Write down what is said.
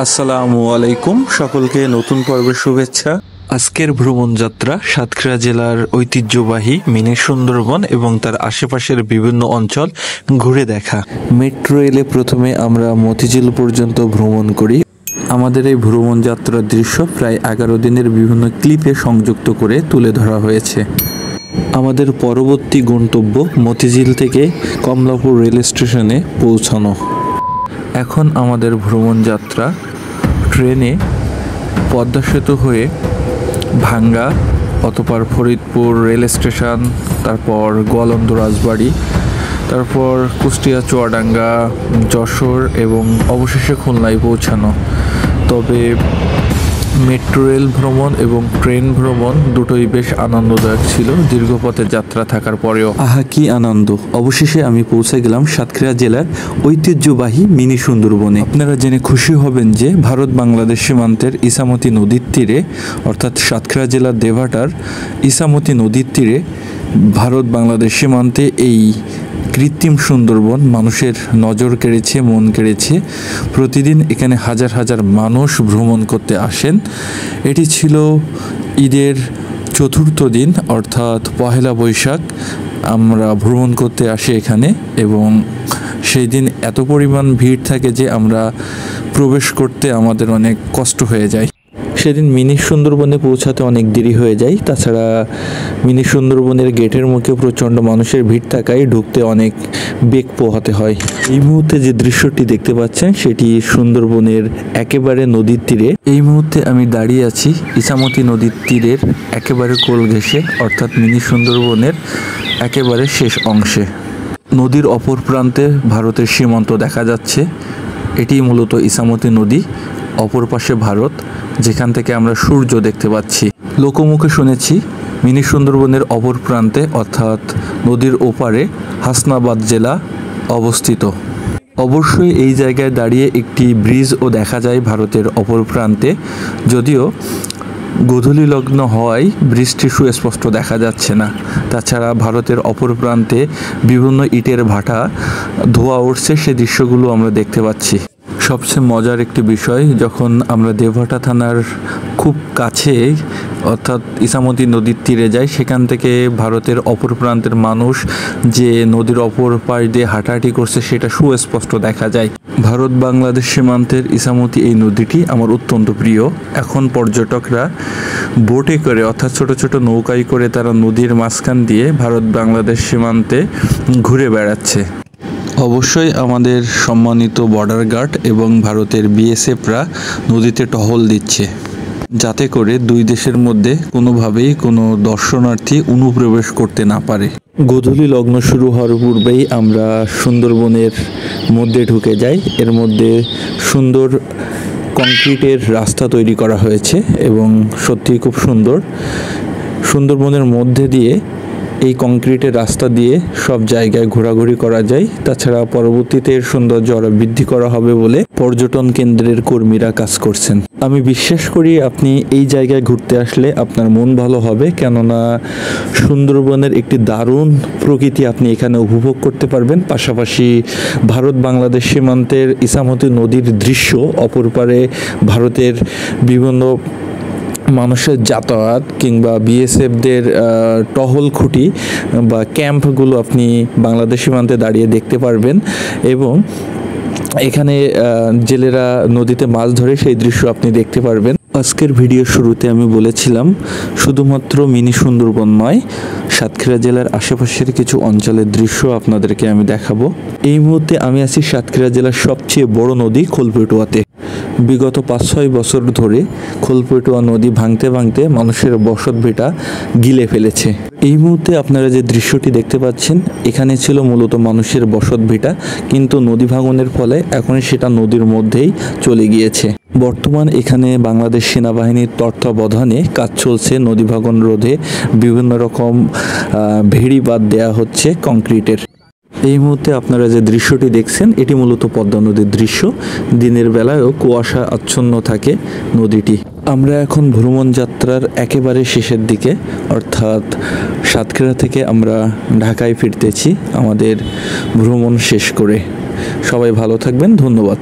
আসসালামু আলাইকুম, সকলকে নতুন পর্বের শুভেচ্ছা। আজকের ভ্রমণ যাত্রা সাতক্ষীরা জেলার ঐতিহ্যবাহী মিনি সুন্দরবন এবং তার আশেপাশের বিভিন্ন অঞ্চল ঘুরে দেখা। মেট্রো রেলে প্রথমে আমরা মতিঝিল পর্যন্ত ভ্রমণ করি। আমাদের এই ভ্রমণ যাত্রার দৃশ্য প্রায় 11 দিনের বিভিন্ন ক্লিপে সংযুক্ত করে তুলে ধরা হয়েছে। আমাদের পরবর্তী গন্তব্য মতিঝিল থেকে কমলাপুর রেল স্টেশনে পৌঁছানো। এখন আমাদের ভ্রমণ যাত্রা ট্রেনে পদ্মা সেতু হয়ে ভাঙ্গা, অতঃপর ফরিদপুর রেল স্টেশন, তারপর গোয়ালন্দ রাজবাড়ি, তারপর কুষ্টিয়া চুয়াডাঙ্গা, যশোর এবং অবশেষে খুলনায় পৌঁছানো। তবে মেট্রো রেল ভ্রমণ এবং ট্রেন ভ্রমণ দুটোই বেশ আনন্দদায়ক ছিল দীর্ঘ পথের যাত্রা থাকার পরেও। আহা কি আনন্দ! অবশেষে আমি পৌঁছে গেলাম সাতক্ষীরা জেলার ঐতিহ্যবাহী মিনি সুন্দরবনে। আপনারা জেনে খুশি হবেন যে ভারত বাংলাদেশ সীমান্তের ইছামতি নদীর তীরে, অর্থাৎ সাতক্ষীরা জেলার দেভাটার ইছামতি নদীর তীরে ভারত বাংলাদেশ সীমান্তে এই কৃত্রিম সুন্দরবন মানুষের নজর কেড়েছে, মন কেড়েছে। প্রতিদিন এখানে হাজার হাজার মানুষ ভ্রমণ করতে আসেন। এটি ছিল ঈদের চতুর্থ দিন, অর্থাৎ পহেলা বৈশাখ। আমরা ভ্রমণ করতে আসি এখানে এবং সেই দিন এত পরিমাণ ভিড় থাকে যে আমরা প্রবেশ করতে আমাদের অনেক কষ্ট হয়ে যায়। সেদিন মিনি সুন্দরবনে পৌঁছাতে অনেক দেরি হয়ে যায়। তাছাড়া মিনি সুন্দরবনের গেটের মুখে প্রচণ্ড মানুষের ভিড় থাকায় ঢুকতে অনেক বেগ পোহাতে হয়। এই মুহূর্তে যে দৃশ্যটি দেখতে পাচ্ছেন সেটি সুন্দরবনের একেবারে নদীর তীরে। এই মুহূর্তে আমি দাঁড়িয়ে আছি ইছামতি নদীর তীরের একেবারে কোল ঘেঁষে, অর্থাৎ মিনি সুন্দরবনের একেবারে শেষ অংশে। নদীর অপর প্রান্তে ভারতের সীমান্ত দেখা যাচ্ছে। এটি মূলত ইছামতি নদী, অপর পাশে ভারত, যেখান থেকে আমরা সূর্য দেখতে পাচ্ছি। লোকমুখে শুনেছি মিনি সুন্দরবনের অপর প্রান্তে, অর্থাৎ নদীর ওপারে হাসনাবাদ জেলা অবস্থিত। অবশ্যই এই জায়গায় দাঁড়িয়ে একটি ব্রিজও দেখা যায় ভারতের অপর প্রান্তে, যদিও গোধূলি লগ্ন হওয়ায় ব্রিজটি সুস্পষ্ট দেখা যাচ্ছে না। তাছাড়া ভারতের অপর প্রান্তে বিভিন্ন ইটের ভাটা ধোয়া উঠছে, সে দৃশ্যগুলো আমরা দেখতে পাচ্ছি। সবচেয়ে মজার একটি বিষয়, যখন আমরা দেবহাটা থানার খুব কাছে, অর্থাৎ ইছামতি নদীর তীরে যাই, সেখান থেকে ভারতের অপর প্রান্তের মানুষ যে নদীর অপর পাশ দিয়ে হাঁটাহাঁটি করছে সেটা সুস্পষ্ট দেখা যায়। ভারত বাংলাদেশ সীমান্তের ইছামতি এই নদীটি আমার অত্যন্ত প্রিয়। এখন পর্যটকরা বোটে করে, অর্থাৎ ছোট ছোট নৌকায় করে তারা নদীর মাঝখান দিয়ে ভারত বাংলাদেশ সীমান্তে ঘুরে বেড়াচ্ছে। অবশ্যই আমাদের সম্মানিত বর্ডার গার্ড এবং ভারতের বিএসএফরা নদীতে টহল দিচ্ছে, যাতে করে দুই দেশের মধ্যে কোনোভাবেই কোনো দর্শনার্থী অনুপ্রবেশ করতে না পারে। গোধূলি লগ্ন শুরু হওয়ার পূর্বেই আমরা সুন্দরবনের মধ্যে ঢুকে যাই। এর মধ্যে সুন্দর কংক্রিটের রাস্তা তৈরি করা হয়েছে এবং সত্যিই খুব সুন্দর। সুন্দরবনের মধ্যে দিয়ে এই কংক্রিটের রাস্তা দিয়ে সব জায়গায় ঘোরাঘুরি করা যায়। তাছাড়া পরবর্তীতে এর সৌন্দর্য আরও বৃদ্ধি করা হবে বলে পর্যটন কেন্দ্রের কর্মীরা কাজ করছেন। আমি বিশ্বাস করি আপনি এই জায়গায় ঘুরতে আসলে আপনার মন ভালো হবে, কেননা সুন্দরবনের একটি দারুণ প্রকৃতি আপনি এখানে উপভোগ করতে পারবেন। পাশাপাশি ভারত বাংলাদেশ সীমান্তের ইছামতি নদীর দৃশ্য, অপর পারে ভারতের বিভিন্ন মানুষের যাতায়াত কিংবা বিএসএফদের টহল খুঁটি বা ক্যাম্পগুলো আপনি বাংলাদেশ সীমান্তে দাঁড়িয়ে দেখতে পারবেন এবং এখানে জেলেরা নদীতে মাছ ধরে সেই দৃশ্য আপনি দেখতে পারবেন। আজকের ভিডিওর শুরুতে আমি বলেছিলাম শুধুমাত্র মিনি সুন্দরবন নয়, সাতক্ষীরা জেলার আশেপাশের কিছু অঞ্চলের দৃশ্য আপনাদেরকে আমি দেখাবো। এই মুহূর্তে আমি আছি সাতক্ষীরা জেলার সবচেয়ে বড় নদী খোলপেটুয়াতে। বিগত 5-6 বছর ধরে খোলপেটুয়া নদী ভাঙতে ভাঙতে মানুষের বসত ভিটা গিলে ফেলেছে। এই মুহূর্তে আপনারা যে দৃশ্যটি দেখতে পাচ্ছেন, এখানে ছিল মূলত মানুষের বসত ভিটা, কিন্তু নদী ভাঙনের ফলে এখন সেটা নদীর মধ্যেই চলে গিয়েছে। বর্তমান এখানে বাংলাদেশ সেনাবাহিনীর তত্ত্বাবধানে কাজ চলছে। নদী ভাঙন রোধে বিভিন্ন রকম ভেড়িবাঁধ দেয়া হচ্ছে কংক্রিটের। এই মুহূর্তে আপনারা যে দৃশ্যটি দেখছেন এটি মূলত পদ্মা নদীর দৃশ্য। দিনের বেলায়ও কুয়াশা আচ্ছন্ন থাকে নদীটি। আমরা এখন ভ্রমণ যাত্রার একেবারে শেষের দিকে, অর্থাৎ সাতক্ষীরা থেকে আমরা ঢাকায় ফিরতেছি আমাদের ভ্রমণ শেষ করে। সবাই ভালো থাকবেন, ধন্যবাদ।